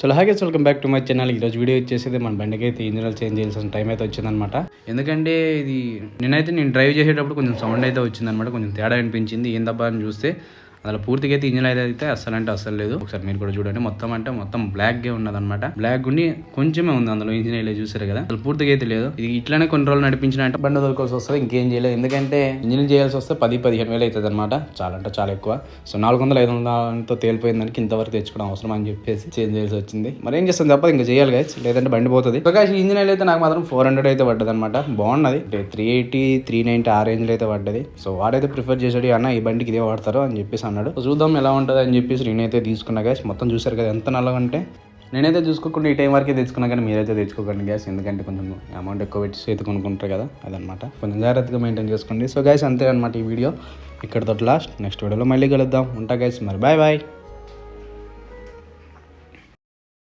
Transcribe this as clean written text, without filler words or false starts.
చలో hi guys, welcome back to my channel. ఈరోజు video వచ్చేసి మన బండికి అయితే ఇంజిన్ చేంజ్ చేయాల్సిన టైం అయితే వచ్చిందనమాట. ఎందుకంటే నేను డ్రైవ్ చేసేటప్పుడు కొంచెం సౌండ్ అయితే వచ్చిందనమాట. కొంచెం తేడా అనిపించింది. ఏం తప్ప అని చూస్తే అలా పూర్తిగా అయితే ఇంజిన్ అయితే అస్సలు లేదు. ఒకసారి మీరు కూడా చూడండి. మొత్తం బ్లాక్ గా ఉన్నదన్నమాట. బ్లాక్ ఉండి కొంచెమే ఉంది అందులో ఇంజిన్ అయితే చూసారు కదా. అసలు పూర్తిగా అయితే లేదు. ఇది ఇట్లానే కొన్ని రోజులు నడిపించిన అంటే బండి దొరకాల్సి వస్తుంది. ఇంకేం చేయలేదు. ఎందుకంటే ఇంజిన్ చేయాల్సి వస్తే 10-15 వేలు అవుతుంది అనమాట. చాలా ఎక్కువ. సో 400-500తో తేలిపోయిందానికి ఇంతవరకు తెచ్చుకోవడం అవసరం అని చెప్పేసి చేంజ్ చేయాల్సి వచ్చింది. మరి ఏం చేస్తాం తప్ప ఇంకా చేయాలి గైస్, లేదంటే బండి పోతుంది. ప్రకాష్ ఇంజిన్ అయితే నాకు మాత్రం 400 అయితే పడ్డది అనమాట. బాగున్నది. 380, 390 ఆ రేంజ్ లో అయితే పడ్డది. సో వాడైతే ప్రిఫర్ చేసాడు, అన్న ఈ బండికి ఇదే వాడతారు అని చెప్పేసి అన్నాడు. చూద్దాం ఎలా ఉంటుంది అని చెప్పేసి నేనైతే తీసుకున్నా గ్యాస్. మొత్తం చూసారు కదా ఎంత నల్లగా అంటే. నేనైతే చూసుకోకుండా ఈ టైం వరకే తెచ్చుకున్నా, కానీ మీరైతే తెచ్చుకోకండి గ్యాస్. ఎందుకంటే కొంచెం అమౌంట్ ఎక్కువ పెట్టి అయితే కొనుక్కుంటారు కదా, అదనమాట. కొంచెం జాగ్రత్తగా మెయింటైన్ చేసుకోండి. సో గ్యాస్ అంతే అనమాట ఈ వీడియో. ఇక్కడతో లాస్ట్. నెక్స్ట్ వీడియోలో మళ్ళీ కలుద్దాం. ఉంటా గ్యాస్, మరి బాయ్.